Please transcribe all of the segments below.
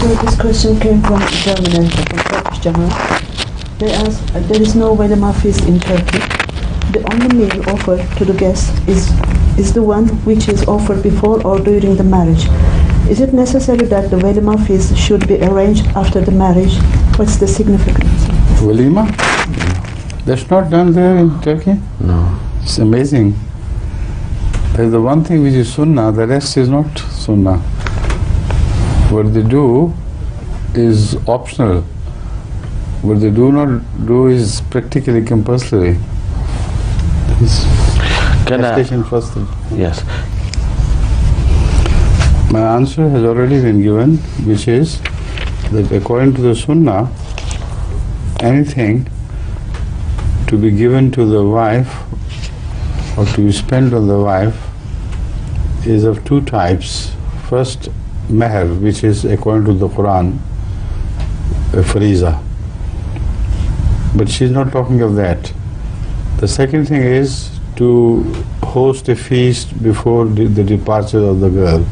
This question came from German, from Turkish German. They asked, there is no walima feast in Turkey. The only meal offered to the guest is the one which is offered before or during the marriage. Is it necessary that the walima feast should be arranged after the marriage? What's the significance? Walima? That's not done there in Turkey? No. It's amazing. There's the one thing which is sunnah, the rest is not sunnah. What they do is optional. What they do not do is practically compulsory. First. Yes. My answer has already been given, which is that according to the sunnah, anything to be given to the wife or to be spent on the wife is of two types. First, meher, which is according to the Quran, a fariza. But she's not talking of that. The second thing is to host a feast before the departure of the girl.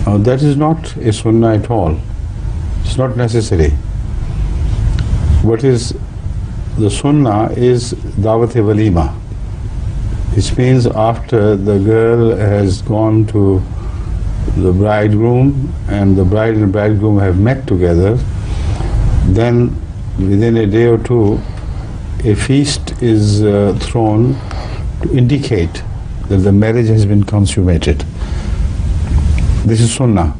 Now that is not a sunnah at all. It's not necessary. What is the sunnah is dawat-e-walima, which means after the girl has gone to the bridegroom and the bride and bridegroom have met together, then within a day or two a feast is thrown to indicate that the marriage has been consummated. This is sunnah.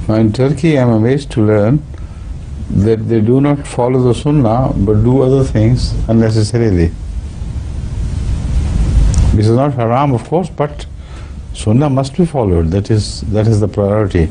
Now in Turkey I am amazed to learn that they do not follow the sunnah but do other things unnecessarily. This is not haram, of course, but sunnah must be followed. That is the priority.